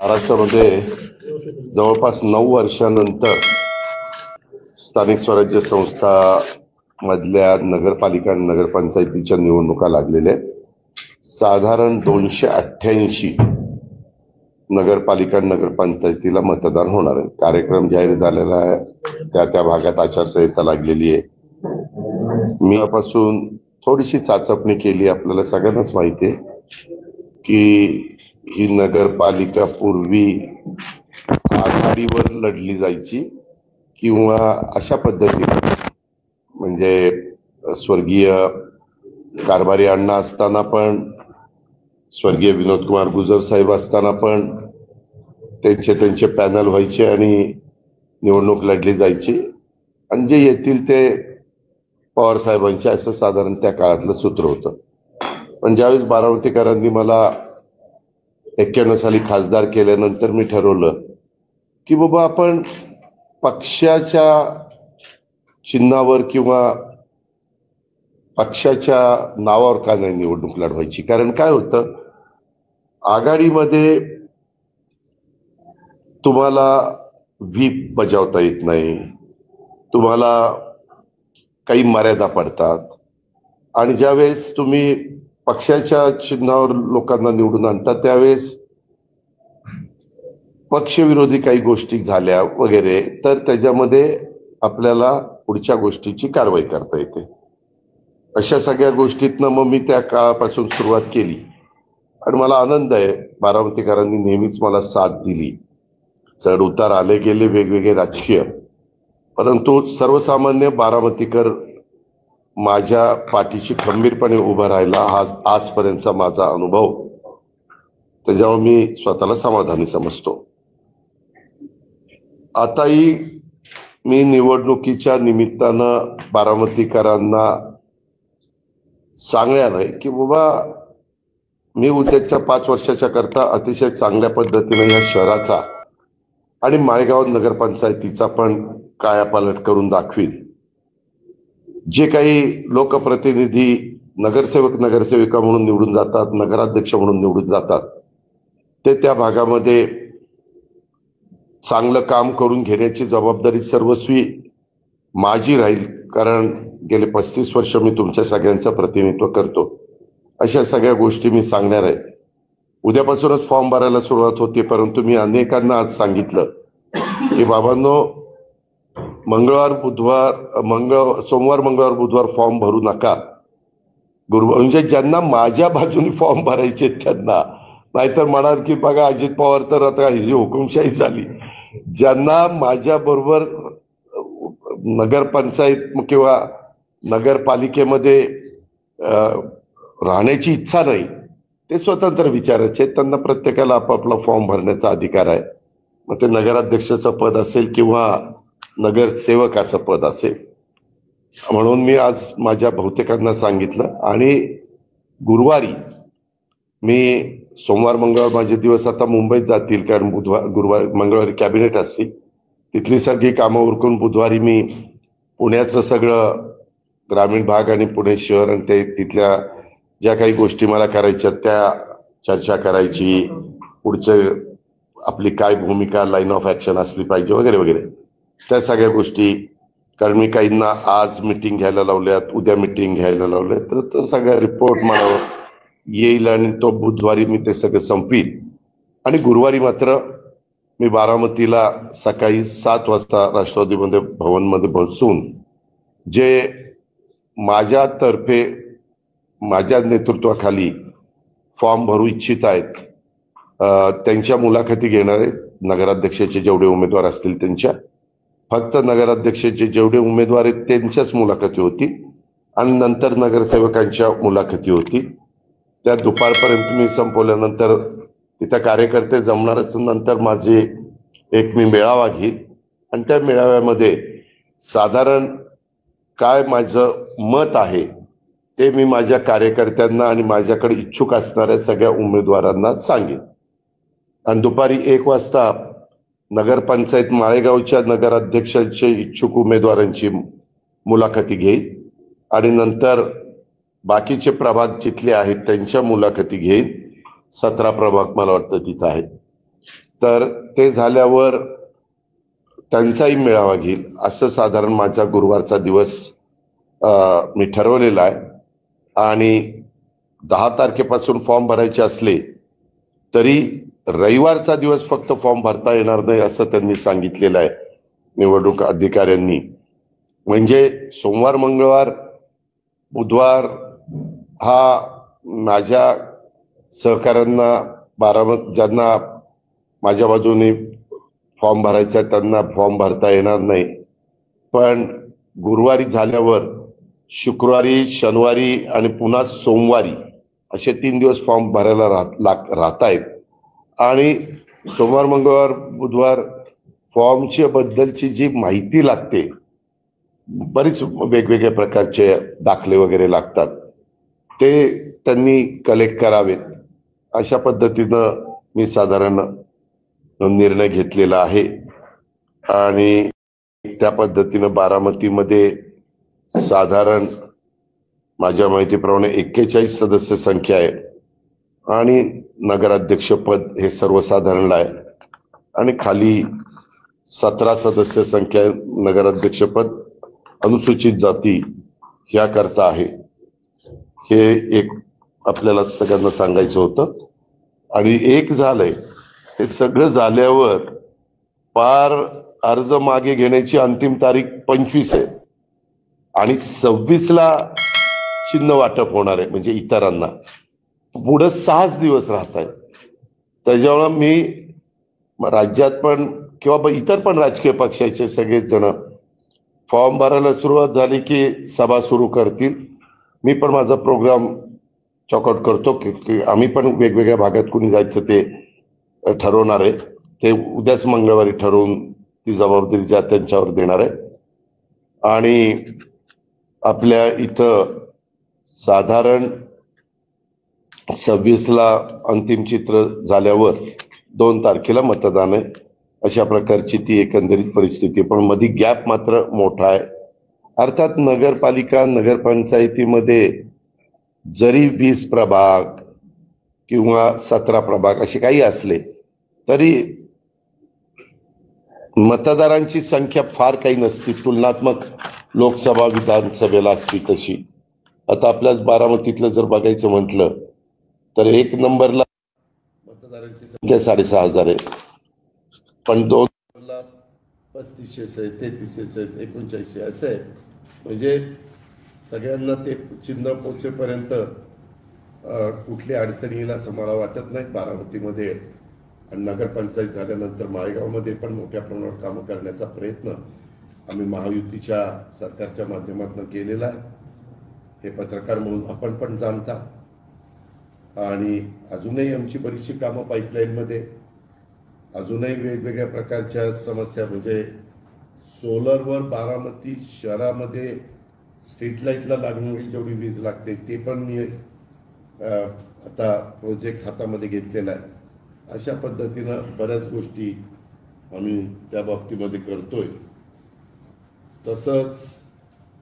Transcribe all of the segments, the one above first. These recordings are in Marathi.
महाराष्ट्रामध्ये जवळपास 9 वर्षानंतर स्थानिक स्वराज्य संस्था मधल्या नगरपालिका आणि नगरपंचायतीच्या निवडणुका लागलेल्या आहेत. साधारण 288 नगरपालिका आणि नगरपंचायतीला मतदान होणार आहे. कार्यक्रम जाहीर झालेला आहे. त्या भागात आचारसंहिता लागलेली आहे. मी पासून थोडीशी चाचपणी केली. आपल्याला सगळ्यांनाच माहिती आहे की ही नगरपालिका पूर्वी आघाडीवर लढली जायची किंवा अशा पद्धतीने, म्हणजे स्वर्गीय कारभारी अण्णा असताना पण, स्वर्गीय विनोद कुमार गुजर साहेब असताना पण त्यांचे पॅनल व्हायचे आणि निवडणूक लढली जायची आणि जे येतील ते पवार साहेबांचे, असं साधारण त्या काळातलं सूत्र होतं. पण ज्यावेळेस बारामतीकरांनी मला 91 साली खासदार केल्यानंतर मी ठरवलं की बाबा आपण पक्षाच्या चिन्हावर किंवा पक्षाच्या नावावर का नाही निवडणूक लढवायची. कारण काय होतं, आघाडीमध्ये तुम्हाला व्हीप बजावता येत नाही, तुम्हाला काही मर्यादा पडतात आणि ज्यावेळेस तुम्ही पक्षाच्या चिन्हावर लोकांना निवडून आणता त्यावेळेस पक्षविरोधी काही गोष्टी झाल्या वगैरे तर त्याच्यामध्ये आपल्याला पुढच्या गोष्टीची कारवाई करता येते. अशा सगळ्या गोष्टीतनं मग मी त्या काळापासून सुरुवात केली आणि मला आनंद आहे, बारामतीकरांनी नेहमीच मला साथ दिली. चढ उतार आले गेले वेगवेगळे राजकीय, परंतु सर्वसामान्य बारामतीकर माझ्या पाठीशी खंबीरपणे उभा राहिला हा आजपर्यंतचा माझा अनुभव. त्याच्यावर मी स्वतःला समाधानी समजतो. आताही मी निवडणुकीच्या निमित्तानं बारामतीकरांना सांगणार आहे की बाबा मी उद्याच्या 5 वर्षाच्या करता अतिशय चांगल्या पद्धतीने या शहराचा आणि माळेगाव नगरपंचायतीचा पण कायापालट करून दाखवील. जे काही लोकप्रतिनिधी नगरसेवक नगरसेविका म्हणून निवडून जातात, नगराध्यक्ष म्हणून निवडून जातात, ते त्या भागामध्ये चांगलं काम करून घेण्याची जबाबदारी सर्वस्वी माझी राहील. कारण गेले 35 वर्ष मी तुमच्या सगळ्यांचं प्रतिनिधित्व करतो. अशा सगळ्या गोष्टी मी सांगणार आहे. उद्यापासूनच फॉर्म भरायला सुरुवात होते, परंतु मी अनेकांना आज सांगितलं की बाबांनो, सोमवार मंगळवार बुधवार फॉर्म भरू नका. म्हणजे ज्यांना माझ्या बाजूने फॉर्म भरायचे त्यांना, नाहीतर म्हणाल की बघा अजित पवार तर आता ही हुकुमशाही झाली. ज्यांना माझ्या बरोबर नगरपंचायत किंवा नगरपालिकेमध्ये राहण्याची इच्छा नाही, ते स्वतंत्र विचारायचे. त्यांना प्रत्येकाला आपापला फॉर्म भरण्याचा अधिकार आहे. मग ते नगराध्यक्षाचं पद असेल किंवा नगरसेवकाचं पद असेल. म्हणून मी आज माझ्या बहुतेकांना सांगितलं आणि गुरुवारी मी, सोमवार मंगळवार माझे दिवस आता मुंबईत जातील, कारण मंगळवारी कॅबिनेट असतील, तिथली सगळी कामं उरकून बुधवारी मी पुण्याचं सगळं ग्रामीण भाग आणि पुणे शहर आणि ते तिथल्या ज्या काही गोष्टी मला करायच्या त्या चर्चा करायची. पुढचं आपली काय भूमिका, लाईन ऑफ ऍक्शन असली पाहिजे वगैरे वगैरे त्या सगळ्या गोष्टी. कारण मी काहींना आज मिटिंग घ्यायला लावल्यात, उद्या मिटिंग घ्यायला लावल्यात, तर तो सगळा रिपोर्ट मला येईल आणि तो बुधवारी मी ते सगळं संपील. आणि गुरुवारी मात्र मी बारामतीला सकाळी 7 वाजता राष्ट्रवादी भवनमध्ये बसून जे माझ्यातर्फे माझ्या नेतृत्वाखाली फॉर्म भरू इच्छित आहेत त्यांच्या मुलाखती घेणार आहेत. नगराध्यक्षाचे जेवढे उमेदवार असतील त्यांच्या, फक्त नगराध्यक्षाचे जेवढे उमेदवार आहेत त्यांच्याच मुलाखती होतील आणि नंतर नगरसेवकांच्या मुलाखती होतील. त्या दुपारपर्यंत मी संपवल्यानंतर तिथं कार्यकर्ते जमणारच. नंतर माझे मी मेळावा घेईन आणि त्या मेळाव्यामध्ये साधारण काय माझं मत आहे ते मी माझ्या कार्यकर्त्यांना आणि माझ्याकडे इच्छुक असणाऱ्या सगळ्या उमेदवारांना सांगेन. आणि दुपारी 1 वाजता नगरपंचायत माळेगावच्या नगराध्यक्षांचे इच्छुक उमेदवारांची मुलाखती घेईन आणि नंतर बाकीचे प्रभाग जिथले आहेत त्यांच्या मुलाखती घेईन. 17 प्रभाग मला वाटतं तिथं आहेत. तर ते झाल्यावर त्यांचाही मेळावा घेईल असं साधारण माझा गुरुवारचा दिवस मी ठरवलेला आहे. आणि 10 तारखेपासून फॉर्म भरायचे असले तरी रविवारचा दिवस फक्त फॉर्म भरता येणार नाही असं त्यांनी सांगितलेलं आहे निवडणूक अधिकाऱ्यांनी. म्हणजे सोमवार, मंगळवार, बुधवार हा माझ्या सहकाऱ्यांना ज्यांना माझ्या बाजूने फॉर्म भरायचा आहे त्यांना फॉर्म भरता येणार नाही. पण गुरुवारी झाल्यावर शुक्रवारी, शनिवारी आणि पुन्हा सोमवारी असे 3 दिवस फॉर्म भरायला राहत आहेत. आणि सोमवार, मंगळवार, बुधवार फॉर्मच्या बद्दलची जी माहिती लागते, बरीच वेगवेगळ्या प्रकारचे दाखले वगैरे लागतात, ते त्यांनी कलेक्ट करावेत. अशा पद्धतीनं मी साधारण निर्णय घेतलेला आहे. आणि त्या पद्धतीनं बारामतीमध्ये साधारण माझ्या माहितीप्रमाणे 41 सदस्य संख्या आहे आणि नगराध्यक्षपद हे सर्वसाधारण आहे आणि खाली 17 सदस्य संख्या आहे. नगराध्यक्षपद अनुसूचित जाती ह्या करता आहे. हे एक आपल्याला सगळ्यांना सांगायचं होतं. आणि एक झालंय, हे सगळं झाल्यावर पार अर्ज मागे घेण्याची अंतिम तारीख 25 आहे आणि 26ला चिन्ह वाटप होणार आहे. म्हणजे इतरांना पुढे 6 दिवस राहत आहेत. त्याच्यामुळे मी राज्यात पण किंवा इतर पण राजकीय पक्षाचे सगळेच जण फॉर्म भरायला सुरुवात झाली की सभा सुरू करतील. मी पण माझा प्रोग्राम चॉकआउट करतो की आम्ही पण वेगवेगळ्या भागात कुणी जायचं ते ठरवणार आहे. ते उद्याच मंगळवारी ठरवून ती जबाबदारी ज्या त्यांच्यावर देणार आहे. आणि आपल्या इथं साधारण 26ला अंतिम चित्र झाल्यावर 2 तारखेला मतदान आहे. अशा प्रकारची ती एकंदरीत परिस्थिती. पण मध्ये गॅप मात्र मोठा आहे. अर्थात नगरपालिका, नगरपंचायतीमध्ये जरी 20 प्रभाग किंवा 17 प्रभाग असे काही असले तरी मतदारांची संख्या फार काही नसती, तुलनात्मक लोकसभा, विधानसभेला असती तशी. आता आपल्याच बारामतीतलं जर बघायचं म्हटलं तर 1 नंबरला मतदारांची संख्या 6,500 आहे, पण 2 नंबरला 3500 आहे, 3300 आहे, 3900 असं आहे. म्हणजे सगळ्यांना ते चिन्ह पोचेपर्यंत कुठली अडचणी येईल असं मला वाटत नाही बारामतीमध्ये. आणि नगरपंचायत झाल्यानंतर माळेगावमध्ये पण मोठ्या प्रमाणावर कामं करण्याचा प्रयत्न आम्ही महायुतीच्या सरकारच्या माध्यमातून केलेला आहे. हे पत्रकार म्हणून आपण पण जाणता. आणि अजूनही आमची बरीचशी कामं पाईपलाईनमध्ये, अजूनही वेगवेगळ्या प्रकारच्या समस्या. म्हणजे सोलरवर बारामती शहरामध्ये स्ट्रीट लाईटला लागणारी जेवढी वीज लागते ते पण मी आता प्रोजेक्ट हातामध्ये घेतलेला आहे. अशा पद्धतीनं बऱ्याच गोष्टी आम्ही त्या बाबतीमध्ये करतोय. तसंच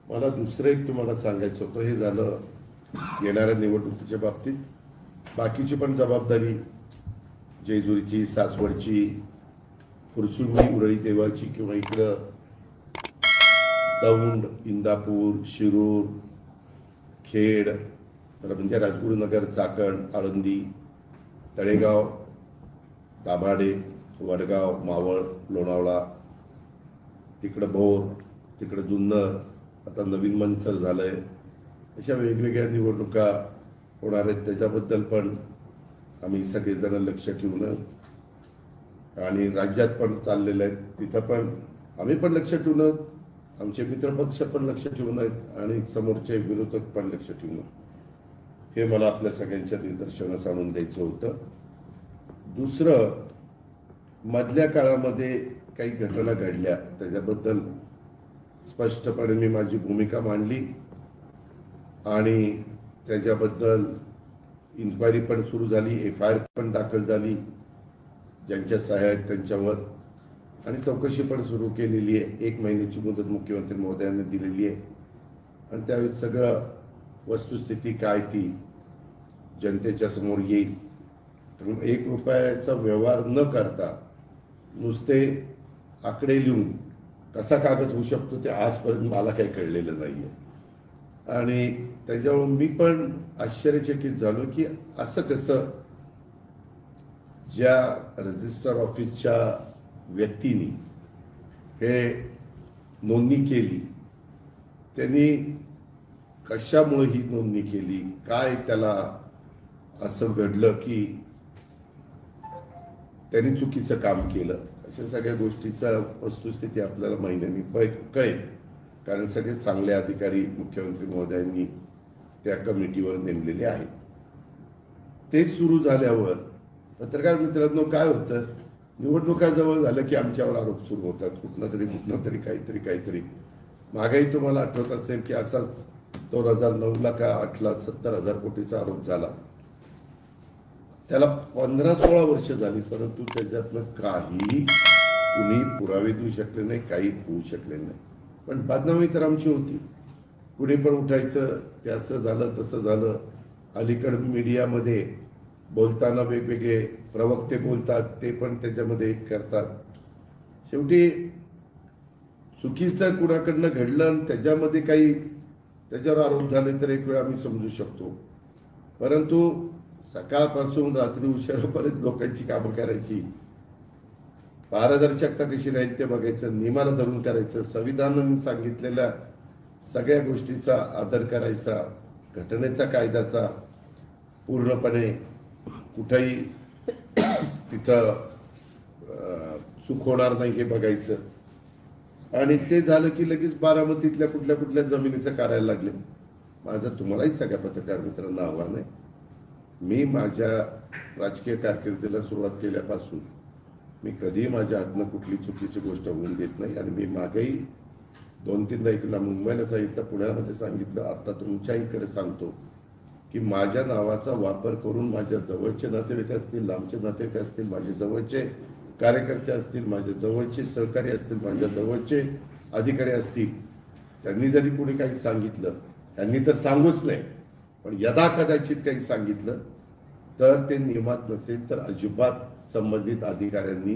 मला दुसरं एक तुम्हाला सांगायचं होतं, हे झालं येणाऱ्या निवडणुकीच्या बाबतीत. बाकीची पण जबाबदारी जेजुरीची, सासवडची, फुरसुंगी, उरळी देवाची किंवा इकडं दौंड, इंदापूर, शिरूर, खेड, म्हणजे राजगुरुनगर, चाकण, आळंदी, तळेगाव, दाभाडे, वडगाव, मावळ, लोणावळा, तिकडं भोर, तिकडं जुन्नर, आता नवीन मंचर झालंय. अशा वेगवेगळ्या निवडणुका होणार आहेत. त्याच्याबद्दल पण आम्ही सगळेजण लक्ष ठेवून, आणि राज्यात पण चाललेलं आहे तिथं पण आम्ही पण लक्ष ठेवून, आमचे मित्रपक्ष पण लक्ष ठेवून आहेत आणि समोरचे विरोधक पण लक्ष ठेवून. हे मला आपल्या सगळ्यांच्या निदर्शनास आणून द्यायचं होतं. दुसरं, मधल्या काळामध्ये काही घटना घडल्या त्याच्याबद्दल स्पष्टपणे मी माझी भूमिका मांडली आणि त्याच्याबद्दल इन्क्वायरी पण सुरू झाली, FIR पण दाखल झाली ज्यांच्या सह्या आहेत त्यांच्यावर, आणि चौकशी पण सुरू केलेली आहे. 1 महिन्याची मुदत मुख्यमंत्री महोदयांनी दिलेली आहे आणि त्यावेळेस सगळं वस्तुस्थिती काय ती जनतेच्या समोर येईल. 1 रुपयाचा व्यवहार न करता नुसते आकडे लिहून कसा कागद होऊ शकतो ते आजपर्यंत मला काही कळलेलं नाहीये. आणि त्याच्यावर मी पण आश्चर्यचकित झालो की असं कसं ज्या रजिस्टर ऑफिसच्या व्यक्तीने हे नोंदणी केली त्यांनी कशामुळे ही नोंदणी केली, काय त्याला असं घडलं की त्यांनी चुकीचं काम केलं, अशा सगळ्या गोष्टीचा वस्तुस्थिती आपल्याला महिन्यांनी कळेल. कारण सगळे चांगले अधिकारी मुख्यमंत्री महोदयांनी त्या कमिटीवर नेमलेले आहेत. ते सुरू झाल्यावर पत्रकार मित्रांनो काय होतं, निवडणुका जवळ झालं की आमच्यावर आरोप सुरू होतात, कुठनं तरी काहीतरी. मागेही तुम्हाला आठवत असेल की असाच 2009 का 8ला 70,000 कोटीचा आरोप झाला. त्याला 15-16 वर्ष झाली, परंतु त्याच्यातनं काही कुणी पुरावे देऊ शकले नाही, काही होऊ शकले नाही. पण बदनामी तर आमची होती. कुणी पण उठायचं, ते असं झालं तसं झालं. अलीकड मीडियामध्ये बोलताना वेगवेगळे प्रवक्ते बोलतात, ते पण त्याच्यामध्ये करतात. शेवटी चुकीचं कुणाकडनं घडलं आणि त्याच्यामध्ये काही त्याच्यावर आरोप झाले तर एक वेळ आम्ही समजू शकतो. परंतु सकाळपासून रात्री उशिरापर्यंत लोकांची कामं करायची, पारदर्शकता कशी राहील ते बघायचं, नियमाला धरून करायचं, संविधानाने सांगितलेल्या सगळ्या गोष्टीचा आदर करायचा, घटनेचा कायद्याचा पूर्णपणे कुठेही तिथं चूक होणार नाही हे बघायचं. आणि ते झालं की लगेच बारामतीतल्या कुठल्या जमिनीचं काढायला लागले. माझं तुम्हालाही सगळ्या पत्रकार मित्रांना आव्हान आहे, मी माझ्या राजकीय कारकिर्दीला सुरुवात केल्यापासून मी कधीही माझ्या हातनं कुठली चुकीची गोष्ट होऊन देत नाही. आणि मी मागेही 2-3दा इकडला मुंबईला सांगितलं, पुण्यामध्ये सांगितलं, आता तुमच्या इकडे सांगतो की माझ्या नावाचा वापर करून माझ्या जवळचे नातेवाईक असतील, लांबचे नातेवाईक असतील, माझे जवळचे कार्यकर्ते असतील, माझ्या जवळचे सहकारी असतील, माझ्या जवळचे अधिकारी असतील, त्यांनी जरी कोणी काही सांगितलं, त्यांनी तर सांगूच नाही, पण यदा कदाचित काही सांगितलं तर ते नियमात नसेल तर अजिबात संबंधित अधिकाऱ्यांनी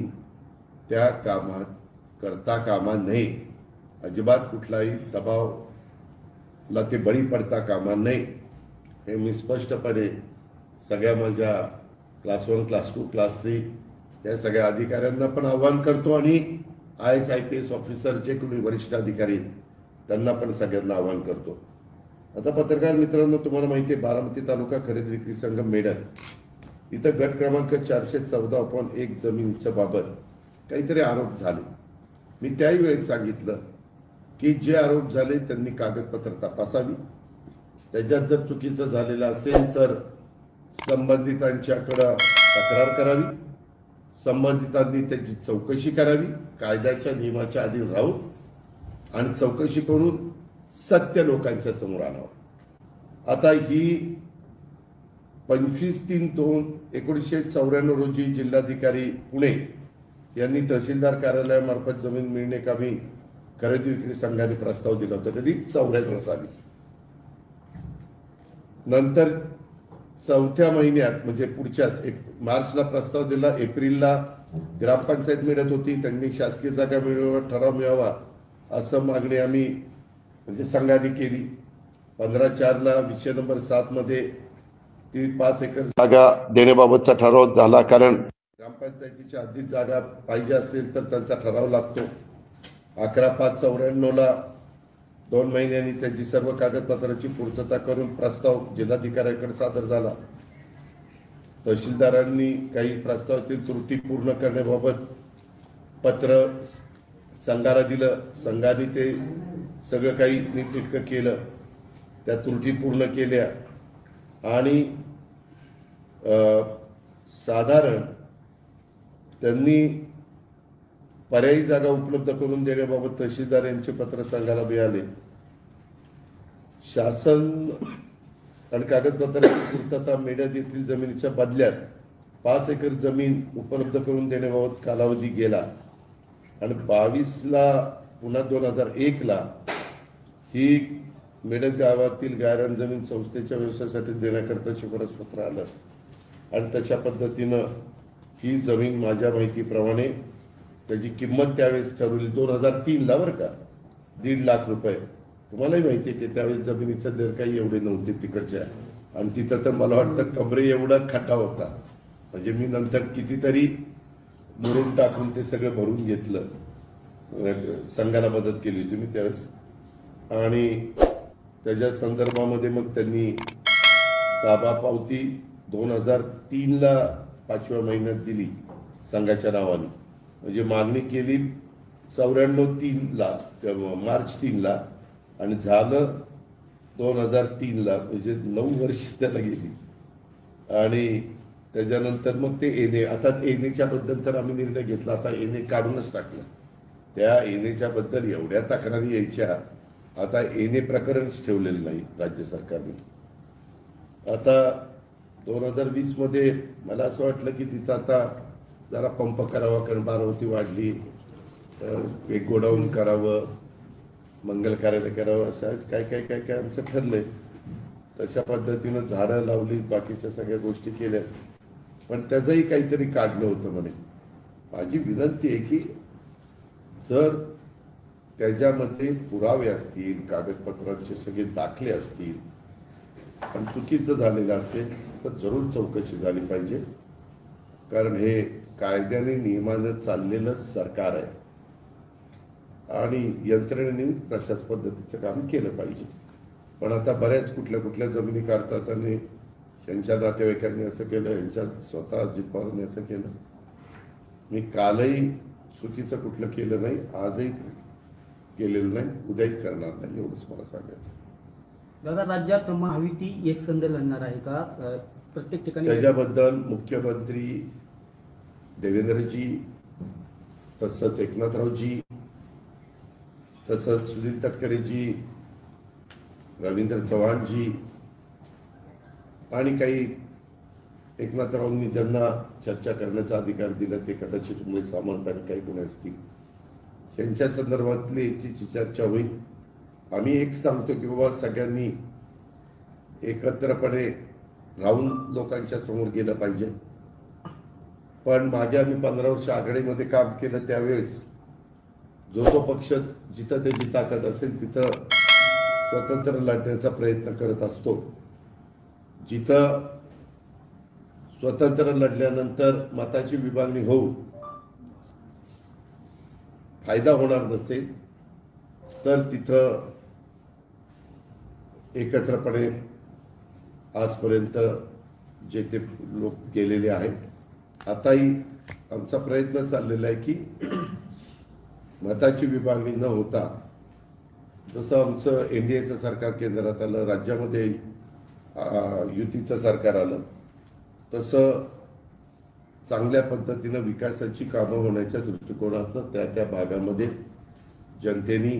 त्या कामात करता कामा नये. अजिबात कुठलाही दबावला ते बळी पडता कामा नये. हे मी स्पष्टपणे सगळ्या माझ्या क्लास 1, क्लास 2, क्लास 3 या सगळ्या अधिकाऱ्यांना पण आव्हान करतो. आणि IAS IPS ऑफिसर जे कोणी वरिष्ठ अधिकारी त्यांना पण सगळ्यांना आव्हान करतो. आता पत्रकार मित्रांनो, तुम्हाला माहिती आहे, बारामती तालुका खरेदी विक्री संघ मेडल इथं गट क्रमांक 414/1 जमिनीच्या बाबत काहीतरी आरोप झाले. मी त्याही वेळेस सांगितलं की जे आरोप झाले त्यांनी कागदपत्र तपासावी, त्याच्यात जर चुकीचं झालेलं असेल तर संबंधितांच्याकडं तक्रार करावी, संबंधितांनी त्याची चौकशी करावी, कायद्याच्या नियमाच्या अधीन राहून, आणि चौकशी करून सत्य लोकांच्या समोर आणावं. आता ही 25/3/1994 रोजी जिल्हाधिकारी पुणे यांनी तहसीलदार कार्यालयामार्फत जमीन मिळणेकामी खरेदी विक्री संघाने प्रस्ताव दिला होता. कधी 94 साली. नंतर 4थ्या महिन्यात म्हणजे पुढच्याच मार्चला प्रस्ताव दिला. एप्रिलला ग्रामपंचायत मिळत होती, त्यांनी शासकीय जागा मिळवा, ठराव मिळावा असं मागणी आम्ही म्हणजे संघाने केली. 15/4ला विषय नंबर 7 मध्ये ती 5 एकर जागा देण्याबाबतचा ठराव झाला. कारण ग्रामपंचायतीच्या हद्दीत जागा पाहिजे असेल तर त्यांचा ठराव लागतो. 11/5/94ला 2 महिन्यांनी त्याची सर्व कागदपत्रांची पूर्तता करून प्रस्ताव जिल्हाधिकाऱ्यांकडे सादर झाला. तहसीलदारांनी काही प्रस्तावातील त्रुटी पूर्ण करण्याबाबत पत्र संघाला दिलं. संघाने ते सगळं काही नीटनेटकं केलं, त्या त्रुटी पूर्ण केल्या. आणि साधारण त्यांनी पर्यायी जागा उपलब्ध करून देण्याबाबत तहसीलदार यांचे पत्र संघाला मिळाले. शासन आणि कागदपत्रांची पूर्तता मेढ्यात येथील जमिनीच्या बदल्यात 5 एकर जमीन उपलब्ध करून देण्याबाबत कालावधी गेला. आणि 22ला पुन्हा 2001ला ही मेढत गावातील गायरान जमीन संस्थेच्या व्यवसायासाठी देण्याकरता शिफारस पत्र आलं. आणि तशा पद्धतीनं ही जमीन माझ्या माहितीप्रमाणे त्याची किंमत त्यावेळेस ठरवली 2003ला बरं का, 1.5 लाख रुपये. तुम्हालाही माहिती आहे की त्यावेळेस जमिनीचा दर काही एवढे नव्हते तिकडच्या, आणि तिथं तर मला वाटतं कमरे एवढा खड्डा होता. म्हणजे मी नंतर कितीतरी मुरुम टाकून ते सगळं भरून घेतलं, संघाला मदत केली होती मी त्यावेळेस. आणि त्याच्या संदर्भामध्ये मग त्यांनी ताबा पावती 2003ला 5व्या महिन्यात दिली संघाच्या नावाने. म्हणजे मागणी केली 94-3ला, मार्च 3ला, आणि झालं 2003ला. म्हणजे 9 वर्ष त्याला गेली. आणि त्याच्यानंतर मग ते एनए, आता एनएच्या बद्दल तर आम्ही निर्णय घेतला, आता एनए काढूनच टाकलं. त्या एनएच्या बद्दल एवढ्या तक्रारी यायच्या, आता एनए प्रकरणच ठेवलेलं नाही राज्य सरकारने. आता 2020 मध्ये मला असं वाटलं की तिथं आता जरा पंप करावा, कारण बारामती वाढली, एक गोडाऊन करावं, मंगल कार्यालय करावं, असं काय काय काय काय आमचं ठरलंय. तशा पद्धतीनं झाडं लावली, बाकीच्या सगळ्या गोष्टी केल्या, पण त्याचंही काहीतरी काढलं होतं म्हणे. माझी विनंती आहे की जर त्याच्यामध्ये पुरावे असतील, कागदपत्रांचे सगळे दाखले असतील, पण चुकीचं झालेलं असेल तर जरूर चौकशी झाली पाहिजे. कारण हे कायद्याने नियमानं चाललेलं सरकार आहे, आणि यंत्रणेने तशाच पद्धतीचं काम केलं पाहिजे. पण आता बऱ्याच कुठल्या कुठल्या जमिनी काढतात, आणि त्यांच्या नातेवाईकांनी असं केलं, यांच्या स्वतः अजित पवारांनी असं केलं. मी कालही चुकीचं कुठलं केलं नाही, आजही केलेलं नाही, उद्याही करणार नाही, एवढंच मला सांगायचं. दादा, राज्यात महायुती एकसंध लढणार आहे का प्रत्येक ठिकाणी? त्याच्याबद्दल मुख्यमंत्री देवेंद्रजी, तसंच एकनाथरावजी, तसंच सुनील तटकरेजी, रवींद्र चव्हाणजी, आणि काही एकनाथरावांनी ज्यांना चर्चा करण्याचा अधिकार दिला ते कदाचित उमेश सामंत आणि काही कोणी असतील, यांच्या संदर्भातली याची चर्चा होईल. आम्ही एक सांगतो की बाबा सगळ्यांनी एकत्रपणे राहून लोकांच्या समोर गेलं पाहिजे. पण मागे आम्ही 15 वर्ष आघाडीमध्ये काम केलं, त्यावेळेस जो तो पक्ष जिथं त्याची ताकद असेल तिथं स्वतंत्र लढण्याचा प्रयत्न करत असतो. जिथं स्वतंत्र लढल्यानंतर मताची विभागणी होऊन फायदा होणार नसेल तर तिथं एकत्रपणे आजपर्यंत जे ते लोक गेलेले आहेत. आताही आमचा प्रयत्न चाललेला आहे की मताची विभागणी न होता, जसं आमचं एनडीएचं सरकार केंद्रात आलं, राज्यामध्ये युतीचं सरकार आलं, तसं चांगल्या पद्धतीनं विकासाची कामं होण्याच्या दृष्टिकोनातून त्या त्या भागामध्ये जनतेने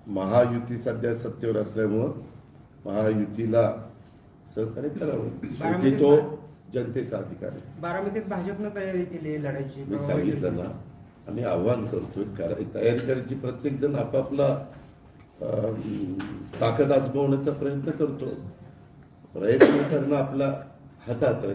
महायुती सध्या सत्तेवर असल्यामुळं महायुतीला सहकार्य करावं, शेवटी तो जनतेचा अधिकार आहे. बारामतीत भाजपनं तयारी केली लढायची, मी सांगितलं ना, आम्ही आव्हान करतोय, तयारी करायची. प्रत्येक जण आपापला ताकद आजमावण्याचा प्रयत्न करतो. प्रयत्न करणं आपल्या हातात आहे.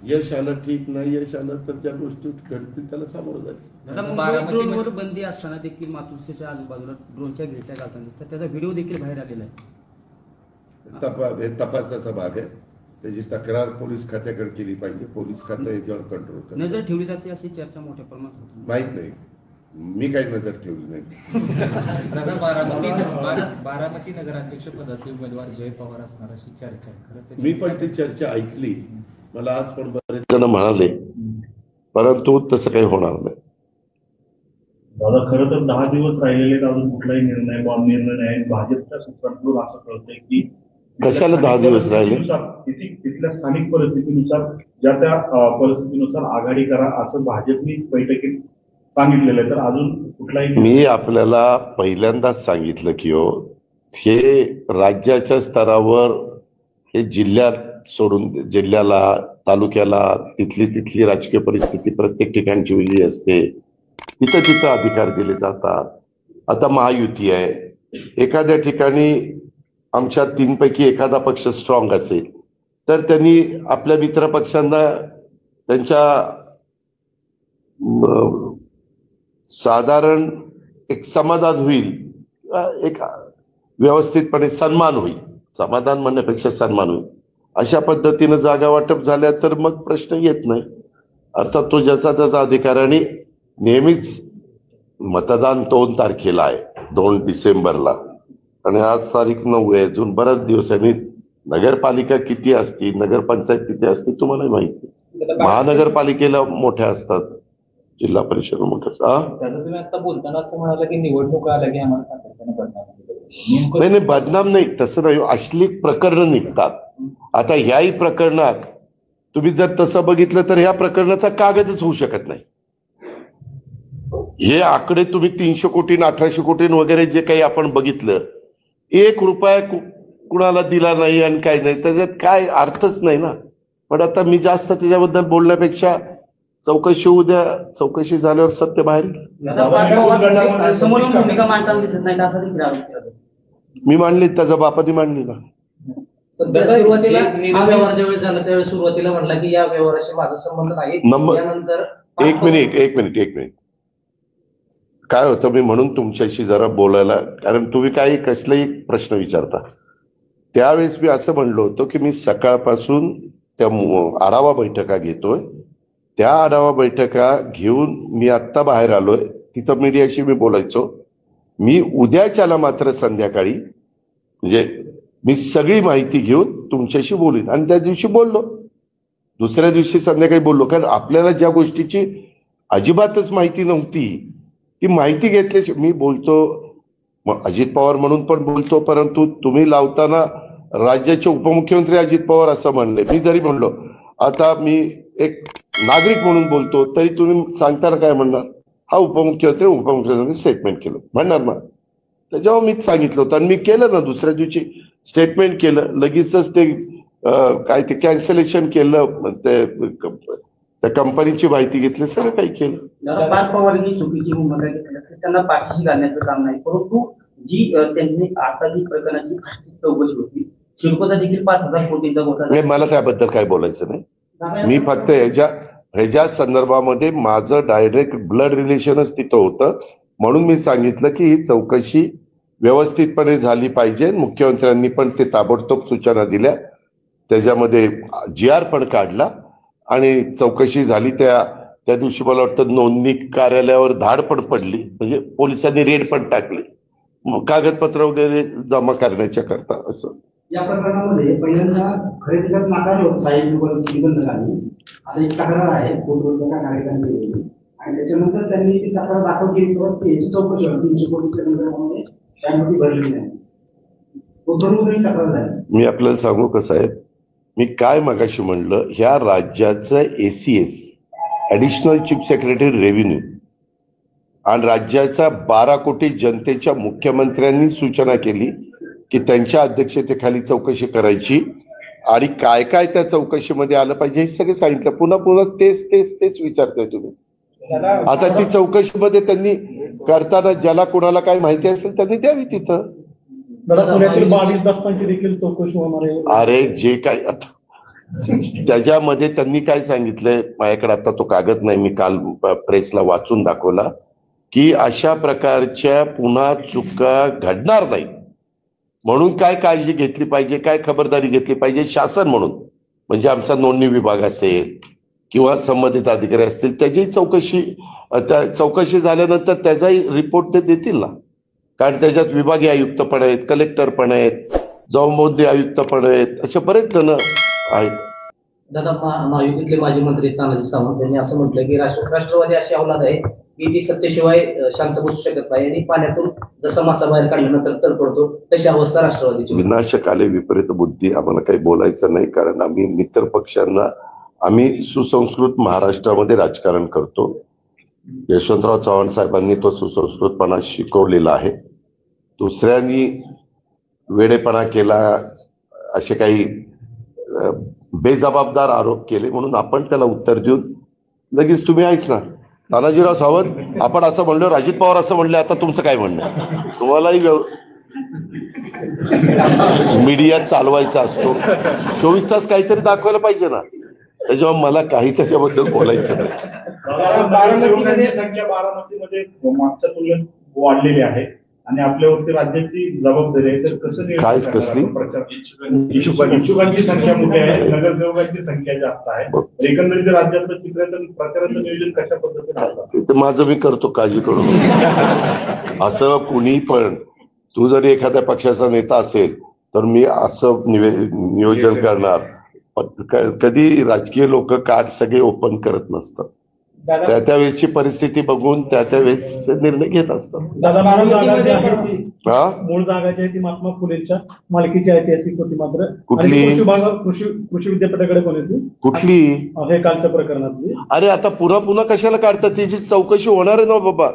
यश आलं ठीक, नाही यश आलं तर ज्या गोष्टी घडतील त्याला सामोरं जायचं. ड्रोनवर बंदी असताना देखील मातुश्रीच्या आजूबाजूला ड्रोनच्या गिरट्या घालताना दिसतात, त्याचा व्हिडिओ देखील बाहेर आलेला आहे. तपासाचा भाग आहे. त्याची तक्रार पोलीस खात्याकडे केली पाहिजे. पोलीस खातं याच्यावर कंट्रोल करतं. नजर ठेवली जाते अशी चर्चा मोठ्या प्रमाणात होती. माहित नाही, मी काही नजर ठेवली नाही. बारामती नगराध्यक्ष पदाचे उमेदवार जय पवार असणार अशी चर्चा आहे. मी पण ती चर्चा ऐकली. मला आज पण बरेच जण म्हणाले, परंतु तसं काही होणार नाही. दादा, खरं तर 10 दिवस राहिलेले अजून कुठलाही निर्णय नाही. भाजपच्या सूत्रांकडून असं कळतंय की कशाला 10 दिवस राहिले? तिथल्या स्थानिक परिस्थितीनुसार, ज्या त्या परिस्थितीनुसार आघाडी करा असं भाजपने बैठकीत सांगितलेलं आहे. तर अजून कुठलाही, मी आपल्याला पहिल्यांदाच सांगितलं की हे राज्याच्या स्तरावर, हे जिल्ह्यात सोडून जिल्ह्याला, तालुक्याला तिथली राजकीय परिस्थिती प्रत्येक ठिकाणची वेगळी असते. तिथं अधिकार दिले जातात. आता महायुती आहे, एखाद्या ठिकाणी आमच्या 3 पैकी एखादा पक्ष स्ट्रॉंग असेल तर त्यांनी आपल्या मित्र पक्षांना त्यांच्या साधारण एक समाधान होईल, एक व्यवस्थितपणे सन्मान होईल, समाधान म्हणण्यापेक्षा सन्मान होईल. अशा पद्धतीनं जागा वाटप झाल्या तर मग प्रश्न येत नाही. अर्थात तो ज्याचा त्याचा अधिकार आहे. आणि नेहमीच मतदान 2 तारखेला आहे, 2 डिसेंबरला, आणि आज तारीख 9 आहे. अजून बराच दिवस आहे. नगरपालिका किती असती, नगरपंचायत किती असते तुम्हालाही माहिती. महानगरपालिकेला मोठ्या असतात, जिल्हा परिषद मोठ्या. त्याचं तुम्ही आता बोलताना असं म्हणाला की निवडणूक आल्या की आम्हाला सातत्याने बदनाम होतं. नाही नाही, बदनाम नाही, तसं नाही. अश्लील प्रकरणं निघतात. आता ह्याही प्रकरणात तुम्ही जर तसं बघितलं तर ह्या प्रकरणाचा कागदच होऊ शकत नाही. हे आकडे तुम्ही 300 कोटी 1800 कोटी वगैरे जे काही आपण बघितलं, 1 रुपया कुणाला दिला नाही आणि काही नाही, त्याच्यात काय अर्थच नाही ना. पण आता मी जास्त त्याच्याबद्दल बोलण्यापेक्षा चौकशी उद्या, चौकशी झाल्यावर सत्य बाहेर येईल. समोर भूमिका मांडताना दिसत नाही असं देखील आरोप केला जातो. मी मांडली, त्याचा बापाने मांडली ना. सुरुवातीला हा व्यवहार ज्यावेळेस झाला त्यावेळेस सुरुवातीला म्हटला की या व्यवहाराशी माझा संबंध नाही. त्यानंतर एक मिनिट काय होतं, मी म्हणून तुमच्याशी जरा बोलायला, कारण तुम्ही काही कसलाही प्रश्न विचारता. त्यावेळेस मी असं म्हणलो होतो की मी सकाळपासून त्या आढावा बैठका घेतोय. त्या आढावा बैठका घेऊन मी आत्ता बाहेर आलोय. तिथं मीडियाशी मी बोलायचो. मी उद्याच्याला मात्र संध्याकाळी, म्हणजे मी सगळी माहिती घेऊन तुमच्याशी बोलीन. आणि त्या दिवशी बोललो, दुसऱ्या दिवशी संध्याकाळी बोललो. कारण आपल्याला ज्या गोष्टीची अजिबातच माहिती नव्हती ती माहिती घेतल्याशी मी बोलतो. अजित पवार म्हणून पण बोलतो, परंतु तुम्ही लावताना राज्याचे उपमुख्यमंत्री अजित पवार असं म्हणले. मी जरी म्हणलो, आता मी एक नागरिक म्हणून बोलतो, तरी तुम्ही सांगताना काय म्हणणार, हा उपमुख्यमंत्री स्टेटमेंट केलं म्हणणार ना. त्याच्यावर मीच सांगितलं होतं आणि मी केलं ना. दुसऱ्या दिवशी स्टेटमेंट केलं, लगेचच ते काय ते कॅन्सलेशन केलं, त्या कंपनीची माहिती घेतली, सगळं काही केलं. पार्थ पवारांनी चुकीची भूमिका घेतली, त्यांना पाठीशी घालण्याचं काम नाही. परंतु जी त्यांनी आता जी प्रकरणाची चौकशी होती, सिडकोचा देखील 5,000 कोटींचा घोटाळा. मला त्याबद्दल काय बोलायचं नाही. मी फक्त ह्याच्या संदर्भामध्ये माझं डायरेक्ट ब्लड रिलेशनच तिथं होतं, म्हणून मी सांगितलं की ही चौकशी व्यवस्थितपणे झाली पाहिजे. मुख्यमंत्र्यांनी पण ते ताबडतोब सूचना दिल्या, त्याच्यामध्ये GR पण काढला आणि चौकशी झाली. त्या दिवशी मला वाटतं नोंदणी कार्यालयावर धाड पण पडली, म्हणजे पोलिसांनी रेड पण टाकली कागदपत्र वगैरे जमा करण्याच्या करता. असं या प्रकरणामध्ये पहिल्यांदा खरेदी करत नाकारले होते साहेब निबंधकांनी, असं एक तक्रार आहे पोटवरच्या नागरिकांनी केलेली. आणि त्याच्यानंतर त्यांनी ती तक्रार दाखल केली, याची चौकशी 300 कोटीच्या नंतर त्यामध्ये भरली नाही. तक्रार झाली. मी आपल्याला सांगू का साहेब, मी काय मगाशी म्हणलं, ह्या राज्याचं ACS additional chief secretary revenue आणि राज्याच्या 12 कोटी जनतेच्या मुख्यमंत्र्यांनी सूचना केली की त्यांच्या अध्यक्षतेखाली चौकशी करायची आणि काय काय त्या चौकशीमध्ये आलं पाहिजे हे सगळं सांगितलं. पुन्हा तेच विचारताय तुम्ही. आता ती चौकशीमध्ये त्यांनी करताना ज्याला कोणाला काय माहिती असेल त्यांनी द्यावी तिथं. पुण्यातील 22 दशकांची देखील चौकशी होणार आहे. अरे जे काय आता त्याच्यामध्ये त्यांनी काय सांगितलंय, माझ्याकडे आता तो कागद नाही, मी काल प्रेसला वाचून दाखवला की अशा प्रकारच्या पुन्हा चुका घडणार नाही म्हणून काय काळजी घेतली पाहिजे, काय खबरदारी घेतली पाहिजे शासन म्हणून. म्हणजे आमचा नोंदणी विभाग असेल किंवा संबंधित अधिकारी असतील, त्याची चौकशी झाल्यानंतर त्याचाही रिपोर्ट ते देतील ना. कारण त्याच्यात विभागीय आयुक्त पण आहेत, कलेक्टर पण आहेत, जौमोद्दे आयुक्त पण आहेत, असे बरेच जण आहेत. दादा, महायुतीतले माजी मंत्री तानाजी सावंत यांनी असं म्हटलं की राष्ट्रवादी अशी अवलाद आहे की ती सत्तेशिवाय शांत बसू शकत नाही आणि पाण्यातून जसं मासा बाहेर काढल्यानंतर तडफडतो तशी अवस्था राष्ट्रवादीची. विनाशक आले विपरीत बुद्धी, आम्हाला काही बोलायचं नाही. कारण आम्ही मित्र पक्षांना, आम्ही सुसंस्कृत महाराष्ट्रामध्ये राजकारण करतो. यशवंतराव चव्हाण साहेबांनी तो सुसंस्कृतपणा शिकवलेला आहे. दुसऱ्यांनी वेडेपणा केला, असे काही बेजबाबदार आरोप केले म्हणून आपण त्याला उत्तर देऊन लगेच तुम्ही आहेच ना तानाजीराव सावंत, आपण असं म्हणलो, अजित पवार असं म्हणले, आता तुमचं काय म्हणणं. तुम्हालाही मीडिया चालवायचा असतो, 24 तास काहीतरी दाखवायला पाहिजे ना. त्याच्यामुळे मला काही त्याच्याबद्दल बोलायचं नाही. नगरसेवकांची संख्या बारामतीमध्ये मागच्या तुलनेत वाढलेली आहे आणि आपल्यावरती राज्याची जबाबदारी आहे, तर कसं काय कसली? इच्छुकांची संख्या मोठी आहे, नगरसेवकांची संख्या जास्त आहे, एकंदरीत राज्यातलं चित्राचं प्रचाराचं नियोजन कशा पद्धतीने असतं? ते माझं मी करतो, काळजी करू नका. असं कुणी पण, तू जरी एखाद्या पक्षाचा नेता असेल तर मी असं नियोजन करणार. कधी राजकीय लोक कार्ड सगळे ओपन करत नसतात, त्या त्यावेळेसची परिस्थिती बघून त्या त्यावेळेस निर्णय घेत असतात. मूळ जागा जी आहे ती महात्मा फुलेच्या मालकीची ऐतिहासिक होती, मात्र कुठली? कृषी विद्यापीठाकडे पण होती. कुठली? हे कालच्या प्रकरणातली. अरे आता पुन्हा कशाला काढतात? त्याची चौकशी होणार आहे ना बाबा,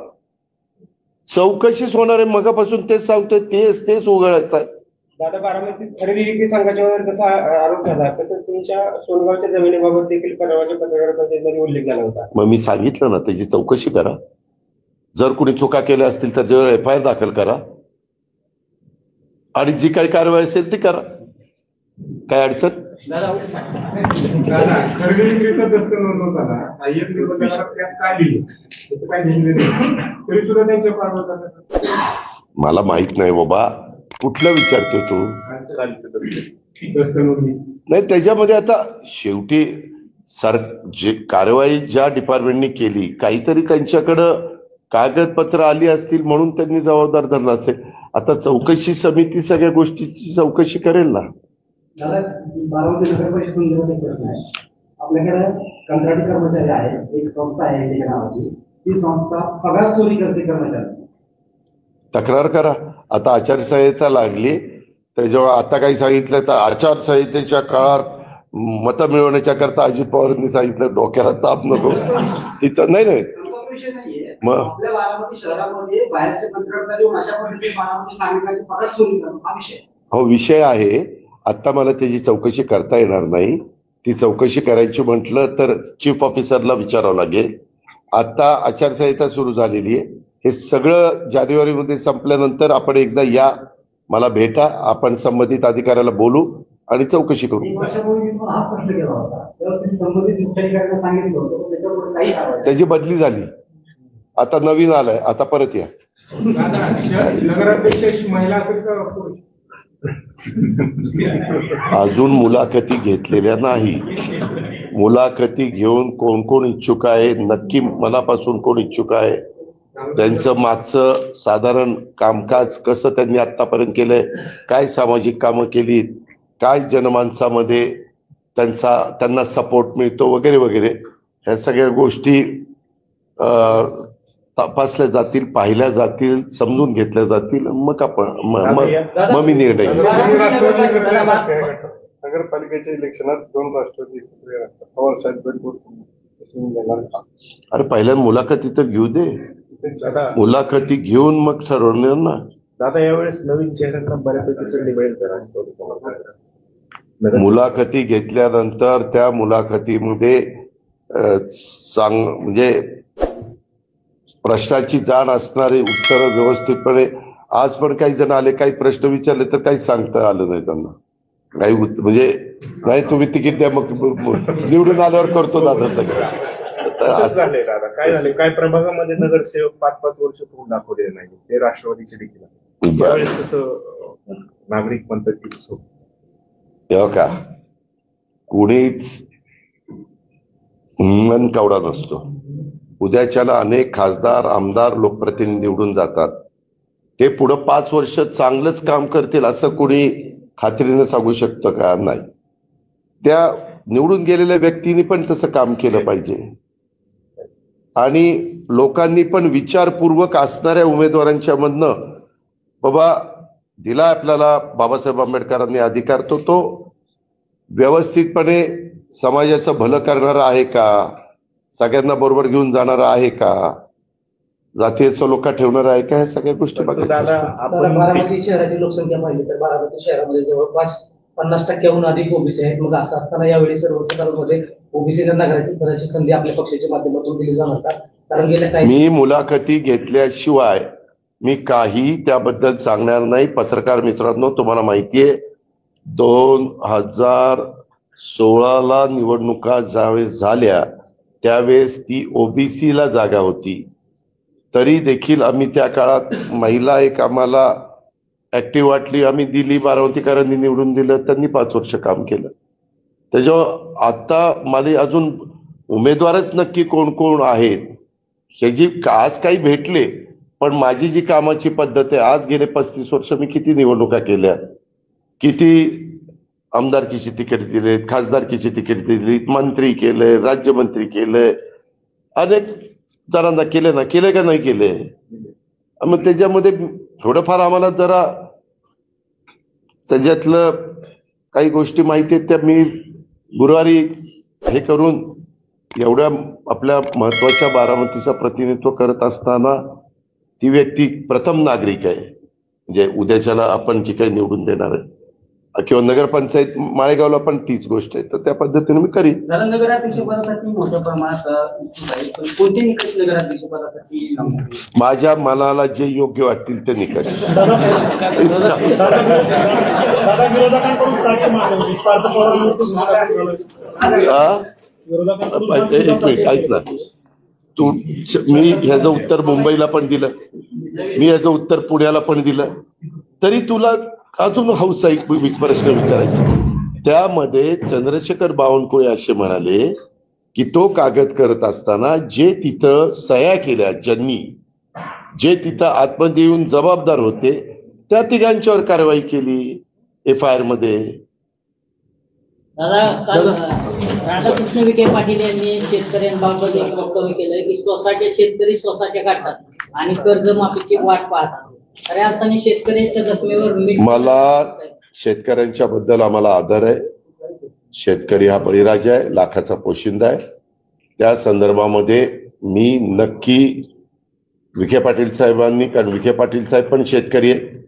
चौकशीच होणार आहे. मगापासून तेच सांगतोय, तेच उघडायचं आहे. दादा, बारामतीत खरेदी विक्री संघाच्यावर जसा आरोप झाला तसंच तुमच्या सोनगावच्या जमिनीबाबत देखील परवाच्या पत्रकार परिषदेमध्ये उल्लेख झाला होता. मग मी सांगितलं ना, त्याची चौकशी करा. जर कुणी चुका केल्या असतील तर त्यावर FIR दाखल करा आणि जी काही कारवाई असेल ती करा. काय अडचण? खरेदी विक्रीचा दस्त नोंदवताना सहाय्यक निबंधकाला त्यात काय लिहिलं त्याचं काय लिहिलं तरी सुद्धा त्यांच्या पारवाचा मला माहित नाही बाबा, कुठलं विचारतोय तू? नाही, त्याच्यामध्ये आता शेवटी जे कारवाई ज्या डिपार्टमेंटनी केली, काहीतरी त्यांच्याकडं कागदपत्र आली असतील म्हणून त्यांनी जबाबदार धरला असेल. आता चौकशी समिती सगळ्या गोष्टीची चौकशी करेल ना. दादा, बारामती नगर परिषदेमध्ये एक प्रश्न आहे. आपल्याकडे कंत्राटी कर्मचारी आहेत, एक संस्था आहे एका नावाची, ती संस्था पगार चोरी करते कर्मचारी. तक्रार करा. आता आचारसंहिता लागली, त्याच्यावर आता काही सांगितलं तर आचारसंहितेच्या काळात मतं मिळवण्याच्या करता अजित पवारांनी सांगितलं, डोक्याला ताप नको तिथं. नाही विषय नाहीये. मग आपल्या बारामती शहरामध्ये बाहेरचे कंत्राटदार येऊन अशा पद्धतीने बारामती नागरिकांची पगार चोरी करणं हा विषय. हो, विषय आहे. आता मला त्याची चौकशी करता येणार नाही. ती चौकशी करायची म्हटलं तर चीफ ऑफिसरला विचारावं लागेल. आता आचारसंहिता सुरू झालेली आहे. हे सगळं जानेवारीमध्ये संपल्यानंतर आपण एकदा या, मला भेटा, आपण संबंधित अधिकाऱ्याला बोलू आणि चौकशी करू. वर्षापूर्वी मी तुम्हाला हा प्रश्न केला होता, तेव्हा तुम्ही संबंधित मुख्याधिकाऱ्यांना सांगितलं होतं, पण त्याच्यावर काही कारवाई. त्याची बदली झाली, आता नवीन आलाय, आता परत या. नगराध्यक्ष महिला असेल का पुरुष? अजून मुलाखती घेतलेल्या नाही. मुलाखती घेऊन कोण कोण इच्छुक आहे, नक्की मनापासून कोण इच्छुक आहे, त्यांचं मागचं साधारण कामकाज कसं त्यांनी आतापर्यंत केलंय, काय सामाजिक कामं केली, काय जनमानसामध्ये त्यांना सपोर्ट मिळतो वगैरे वगैरे, ह्या सगळ्या गोष्टी तपासल्या जातील, पाहिल्या जातील, समजून घेतल्या जातील. मग मग मी निर्णय घेईन. नगरपालिकेच्या इलेक्शनात 2 राष्ट्रवादी पवार साहेब. अरे पहिल्या मुलाखती तर घेऊ दे, मुलाखती घेऊन मग ठरवणार ना. दादा, यावेळेस नवीन चेहऱ्यांना बऱ्यापैकी संधी मिळेल का? मुलाखती घेतल्यानंतर त्या मुलाखतीमध्ये म्हणजे प्रश्नाची जाण असणारे उत्तर व्यवस्थितपणे. आज पण काही जण आले, काही प्रश्न विचारले तर काही सांगता आलं नाही त्यांना. काही म्हणजे नाही, तुम्ही तिकीट द्या, मग निवडून आल्यावर करतो दादा सगळं. झाले दादा, काय झाले, काय प्रभागामध्ये नगरसेवक 5-5 वर्ष करून दाखवलेले नाही, ते राष्ट्रवादीचे देखील. त्यावेळेस कसं नागरिक म्हणतात की कसं तेव्हा का कुणीच मन कावडा नसतो. उद्याच्याला अनेक खासदार, आमदार, लोकप्रतिनिधी निवडून जातात. ते पुढं 5 वर्ष चांगलंच काम करतील असं कोणी खात्रीने सांगू शकतं का? नाही. त्या निवडून गेलेल्या व्यक्तींनी पण तसं काम केलं पाहिजे आणि लोकांनी पण विचारपूर्वक असणाऱ्या उमेदवारांच्या मधनं, बाबा दिला आपल्याला बाबासाहेब आंबेडकरांनी अधिकार, तो व्यवस्थितपणे समाजाचं भलं करणारा आहे का, सगळ्यांना बरोबर घेऊन जाणारा आहे का, जातीय सलोखा ठेवणारा आहे का, ह्या सगळ्या गोष्टी बघायच्या असतात. बारामती शहराची लोकसंख्या पाहिली तर बारामती शहरामध्ये जवळपास 50% अधिक ओबीसी आहेत. मग असं असताना यावेळी सर्वसाधारणमध्ये ओबीसीला नगराध्यक्ष पदाची संधी आपल्या पक्षाच्या माध्यमातून दिली जाणार का? कारण गेल्या काही मी मुलाखती घेतल्याशिवाय मी काही त्याबद्दल सांगणार नाही. पत्रकार मित्रांनो, तुम्हाला माहितीये 2016ला निवडणुका ज्यावेळेस झाल्या त्यावेळेस ती ओबीसीला जागा होती, तरी देखील आम्ही त्या काळात महिला एक आम्हाला ऍक्टिव्ह वाटली, आम्ही दिली. बारामतीकरांनी निवडून दिलं, त्यांनी 5 वर्ष काम केलं. त्याच्यावर आता मला अजून उमेदवारच नक्की कोण कोण आहेत हे जी आज काही भेटले, पण माझी जी कामाची पद्धत आहे, आज गेले 35 वर्ष मी किती निवडणुका केल्या, किती आमदारकीची तिकीट दिलेत, खासदारकीची तिकीट दिलीत, मंत्री केले, राज्यमंत्री केले, अनेक जणांना केले ना, केले का नाही केले. मग त्याच्यामध्ये थोडंफार आम्हाला जरा त्याच्यातलं काही गोष्टी माहिती आहेत, त्या मी गुरुवारी हे करून एवढ्या आपल्या महत्वाच्या बारामतीचं प्रतिनिधित्व करत असताना ती व्यक्ती प्रथम नागरिक आहे, म्हणजे उद्याच्याला आपण जी काही निवडून देणार आहे किंवा नगरपंचायत माळेगावला पण तीच गोष्ट आहे, तर त्या पद्धतीने मी करीन. नगराध्यक्ष पदासाठी मोठ्या प्रमाणात इच्छुक आहे, पण कोणते निकष नगराध्यक्ष पदासाठी? माझ्या मनाला जे योग्य वाटतील ते निकष. एक मिनिट ऐक ना तू, मी ह्याचं उत्तर मुंबईला पण दिलं, मी ह्याचं उत्तर पुण्याला पण दिलं, तरी तुला अजून हौस आहे प्रश्न विचारायचे. त्यामध्ये चंद्रशेखर बावनकुळे असे म्हणाले की तो कागद करत असताना जे तिथं सह्या केल्या, ज्यांनी जे तिथं आतमध्ये येऊन जबाबदार होते, त्या तिघांच्यावर कारवाई केली FIR मध्ये. राधाकृष्ण विखे पाटील यांनी शेतकऱ्यांबाबत एक वक्तव्य केलंय की स्वतःचे शेतकरी स्वतःच्या काढतात आणि कर्जमाफीची वाट पाहतात. खऱ्या अर्थाने शेतकऱ्यांच्या जखमेवर मला शेतकऱ्यांच्या बद्दल आम्हाला आदर आहे. शेतकरी हा बळीराजा आहे, लाखाचा पोशिंदा आहे. त्या संदर्भामध्ये मी नक्की विखे पाटील साहेबांनी, कारण विखे पाटील साहेब पण शेतकरी आहेत,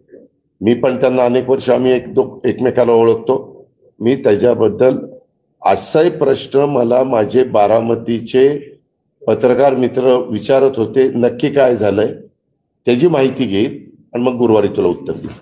मी पण त्यांना अनेक वर्ष आम्ही एकमेकाला ओळखतो. मी त्याच्याबद्दल असाही प्रश्न मला माझे बारामतीचे पत्रकार मित्र विचारत होते, नक्की काय झालंय त्याची माहिती घेईल आणि मग गुरुवारी तुला उत्तर देईल.